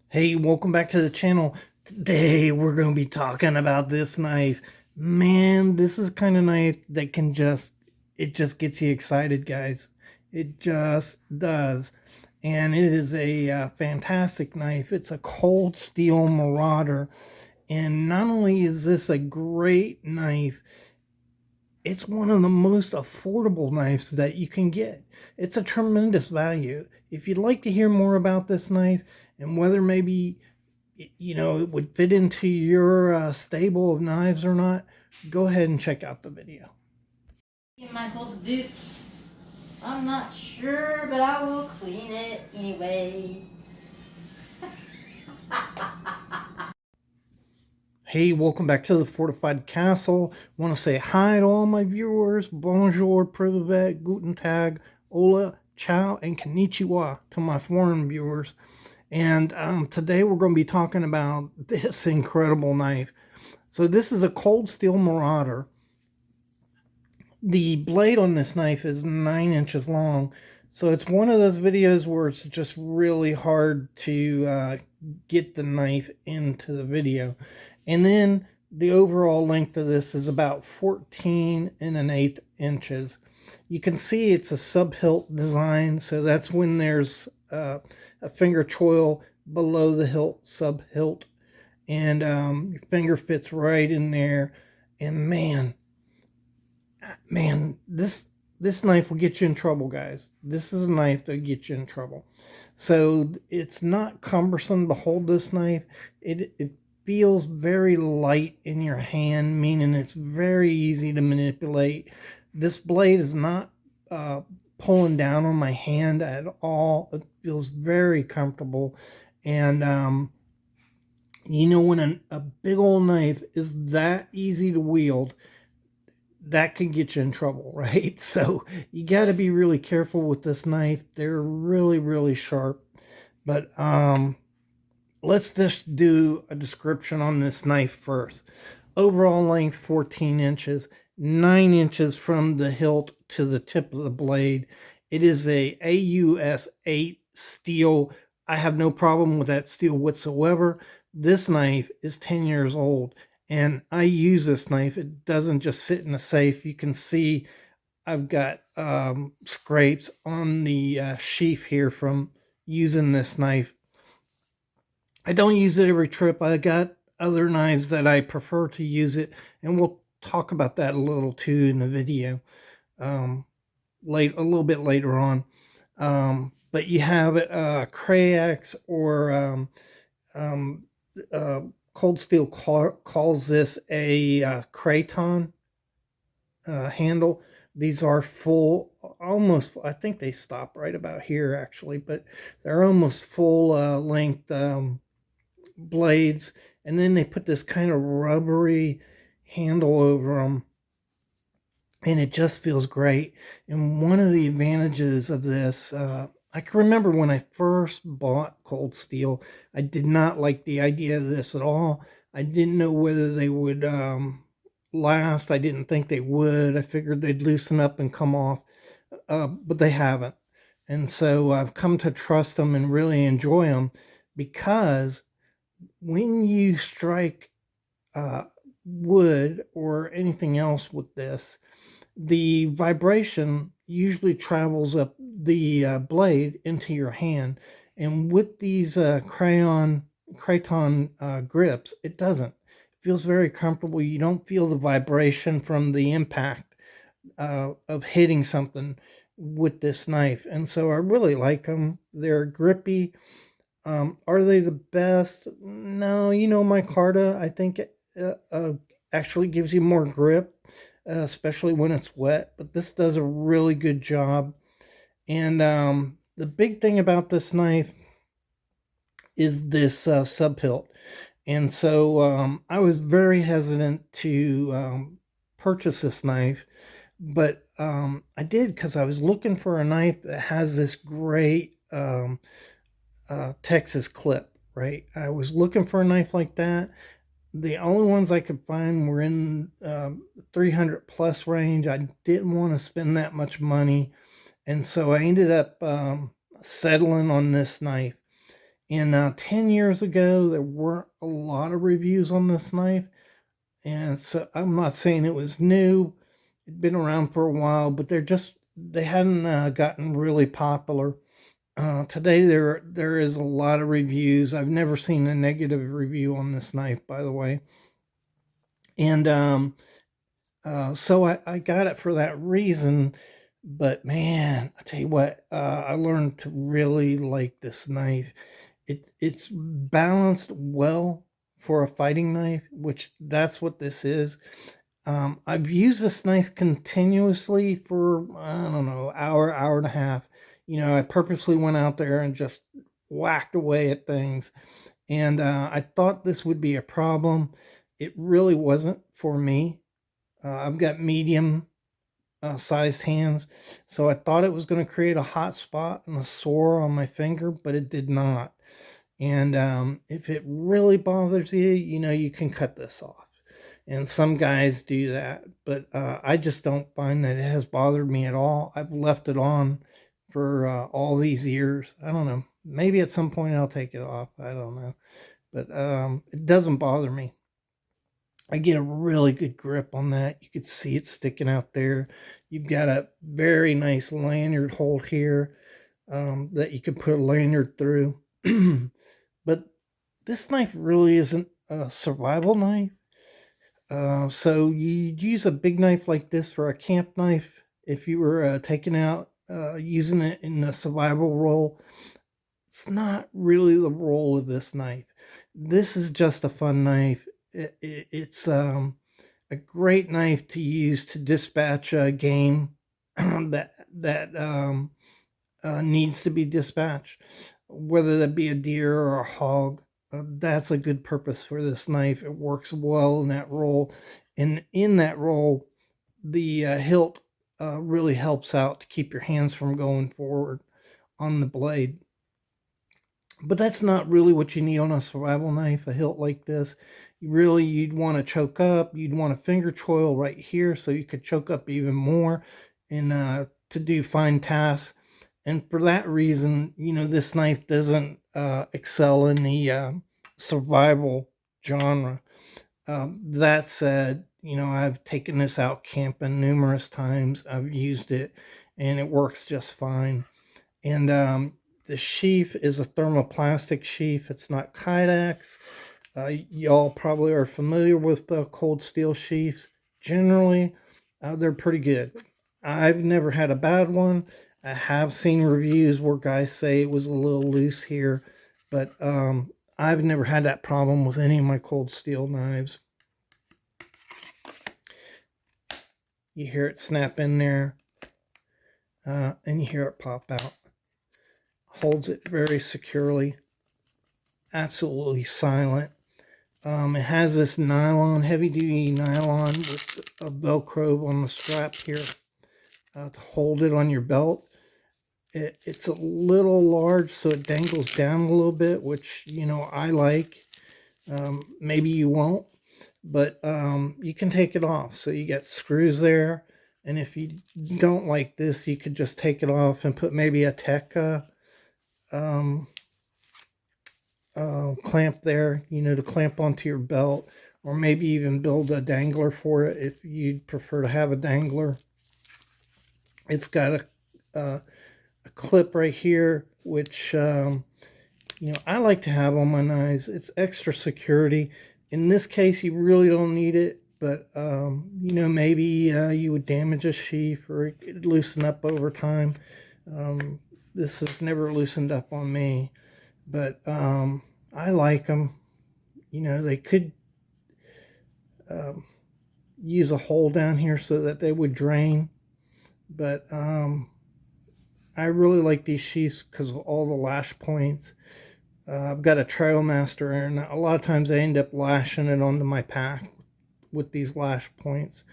Hey, welcome back to the channel. Today we're going to be talking about this knife. Man, this is kind of knife that can it just gets you excited, guys. It just does. And it is a fantastic knife. It's a Cold Steel Marauder. And not only is this a great knife, it's one of the most affordable knives that you can get. It's a tremendous value. If you'd like to hear more about this knife and whether maybe it would fit into your stable of knives or not, go ahead and check out the video. Michael's boots. I'm not sure, but I will clean it anyway. Hey, welcome back to the Fortified Castle. Want to say hi to all my viewers. Bonjour, privet, guten tag, hola, ciao, and konnichiwa to my foreign viewers. And today we're going to be talking about this incredible knife. So this is a Cold Steel Marauder. The blade on this knife is 9 inches long. So it's one of those videos where it's just really hard to get the knife into the video. And then the overall length of this is about 14 1/8 inches. You can see it's a sub-hilt design, so that's when there's a finger choil below the hilt, sub-hilt, and your finger fits right in there. And man, this knife will get you in trouble, guys. This is a knife that gets you in trouble. So it's not cumbersome to hold this knife. It feels very light in your hand, meaning it's very easy to manipulate. This blade is not pulling down on my hand at all. It feels very comfortable. And when a big old knife is that easy to wield, that can get you in trouble, right? So you got to be really careful with this knife. They're really, really sharp. But let's just do a description on this knife first. Overall length 14 inches, 9 inches from the hilt to the tip of the blade. It is a AUS 8 steel. I have no problem with that steel whatsoever. This knife is 10 years old, and I use this knife. It doesn't just sit in a safe. You can see I've got scrapes on the sheath here from using this knife. I don't use it every trip. I got other knives that I prefer to use it, and we'll talk about that a little too in the video a little bit later on. But you have Crayax or Cold Steel calls this a Craton handle. These are full, almost, I think they stop right about here actually, but they're almost full length blades. And then they put this kind of rubbery handle over them, and it just feels great. And one of the advantages of this, I can remember when I first bought Cold Steel, I did not like the idea of this at all. I didn't know whether they would last. I didn't think they would. I figured they'd loosen up and come off, but they haven't. And so I've come to trust them and really enjoy them, because when you strike wood or anything else with this, the vibration usually travels up the blade into your hand. And with these Craton grips, it doesn't. It feels very comfortable. You don't feel the vibration from the impact of hitting something with this knife. And so I really like them. They're grippy. Are they the best? No, my Carta, I think actually gives you more grip, especially when it's wet, but this does a really good job. And the big thing about this knife is this sub-hilt. And so I was very hesitant to purchase this knife, but I did, because I was looking for a knife that has this great Texas clip, right? I was looking for a knife like that. The only ones I could find were in 300 plus range. I didn't want to spend that much money, and so I ended up settling on this knife. And 10 years ago, there weren't a lot of reviews on this knife. And so I'm not saying it was new, it'd been around for a while, but they hadn't gotten really popular. Today there is a lot of reviews. I've never seen a negative review on this knife, by the way. And so I got it for that reason. But man, I tell you what, I learned to really like this knife. It's balanced well for a fighting knife, which that's what this is. I've used this knife continuously for, I don't know, hour and a half. I purposely went out there and just whacked away at things. And I thought this would be a problem. It really wasn't for me. I've got medium sized hands, so I thought it was going to create a hot spot and a sore on my finger, but it did not. And if it really bothers you, you can cut this off. And some guys do that, but I just don't find that it has bothered me at all. I've left it on for all these years. I don't know. Maybe at some point I'll take it off. I don't know. But it doesn't bother me. I get a really good grip on that. You could see it sticking out there. You've got a very nice lanyard hole here that you can put a lanyard through. But this knife really isn't a survival knife. So you use a big knife like this for a camp knife if you were taking out, using it in a survival role. It's not really the role of this knife. This is just a fun knife. It's a great knife to use to dispatch a game that needs to be dispatched, whether that be a deer or a hog. That's a good purpose for this knife. It works well in that role, and in that role, the hilt really helps out to keep your hands from going forward on the blade. But that's not really what you need on a survival knife, a hilt like this. You'd want to choke up. You'd want a finger choil right here so you could choke up even more and to do fine tasks. And for that reason, this knife doesn't excel in the survival genre. That said, I've taken this out camping numerous times. I've used it and it works just fine. And the sheath is a thermoplastic sheath. It's not Kydex. Y'all probably are familiar with the cold steel sheaths. Generally, they're pretty good. I've never had a bad one. I have seen reviews where guys say it was a little loose here, but I've never had that problem with any of my cold steel knives. You hear it snap in there, and you hear it pop out. Holds it very securely, absolutely silent. It has this nylon, heavy duty nylon with a Velcro on the strap here to hold it on your belt. It's a little large, so it dangles down a little bit, which, I like. Maybe you won't, but you can take it off. So you got screws there. And if you don't like this, you could just take it off and put maybe a tech clamp there, to clamp onto your belt, or maybe even build a dangler for it if you'd prefer to have a dangler. It's got a clip right here, which I like to have on my knives. It's extra security. In this case, you really don't need it, but maybe you would damage a sheath or it could loosen up over time. This has never loosened up on me, but I like them. They could use a hole down here so that they would drain, but I really like these sheaths because of all the lash points. I've got a Trailmaster, and a lot of times I end up lashing it onto my pack with these lash points.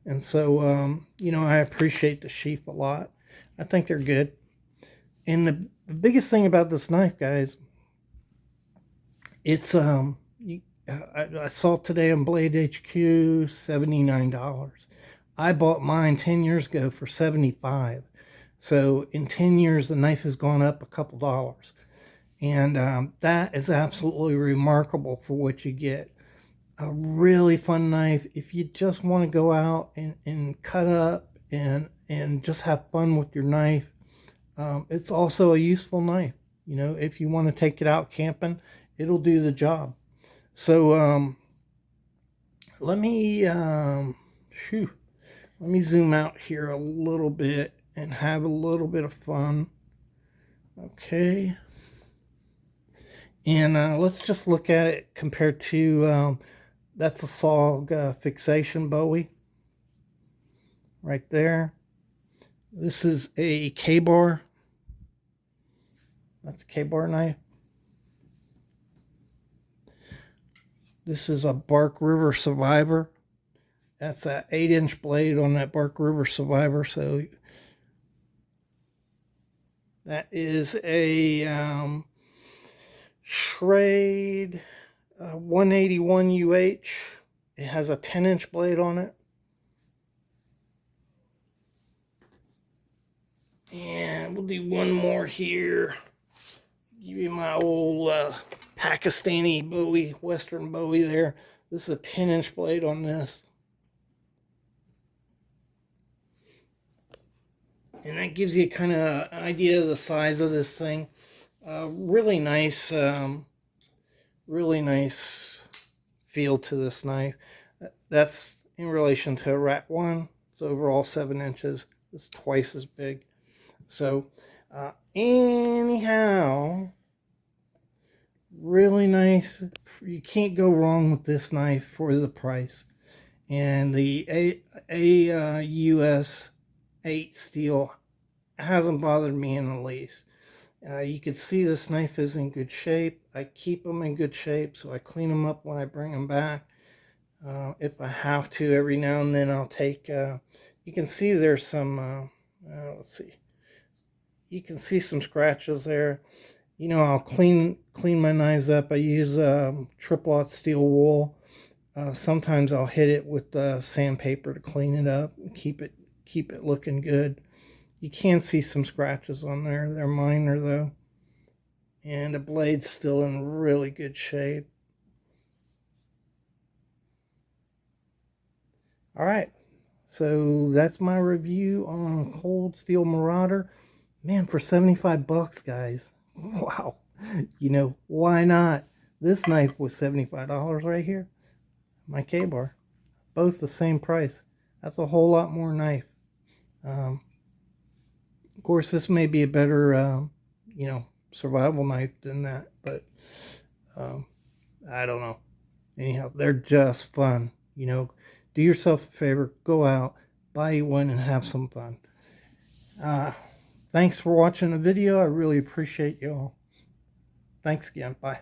And so, I appreciate the sheath a lot. I think they're good. And the biggest thing about this knife, guys, it's I saw today on Blade HQ, $79. I bought mine 10 years ago for 75. So in 10 years, the knife has gone up a couple dollars. And that is absolutely remarkable for what you get. A really fun knife. If you just want to go out and cut up and just have fun with your knife, it's also a useful knife. You know, if you want to take it out camping, it'll do the job. So let me let me zoom out here a little bit and have a little bit of fun. Okay. And let's just look at it compared to, that's a SOG fixation Bowie right there. This is a K-bar. That's a K-bar knife. This is a Bark River Survivor. That's an 8-inch blade on that Bark River Survivor. So that is a Schrade 181 UH. It has a 10-inch blade on it. And we'll do one more here. Give you my old Pakistani Bowie, Western Bowie there. This is a 10-inch blade on this. And that gives you kind of an idea of the size of this thing. Really nice feel to this knife. That's in relation to a Rat 1. It's overall 7 inches. It's twice as big. So anyhow, really nice. You can't go wrong with this knife for the price. And the US 8 steel hasn't bothered me in the least. You can see this knife is in good shape. I keep them in good shape, so I clean them up when I bring them back. If I have to, every now and then I'll take, you can see there's some, let's see. You can see some scratches there. You know, I'll clean my knives up. I use triple-aught steel wool. Sometimes I'll hit it with sandpaper to clean it up and keep it looking good. You can see some scratches on there. They're minor though. And the blade's still in really good shape. All right. So that's my review on Cold Steel Marauder. Man, for 75 bucks, guys. Wow. You know, why not? This knife was $75 right here. My K-bar. Both the same price. That's a whole lot more knife. Of course, this may be a better, you know, survival knife than that, but I don't know. Anyhow, they're just fun. You know, do yourself a favor, go out, buy you one, and have some fun. Thanks for watching the video. I really appreciate y'all. Thanks again. Bye.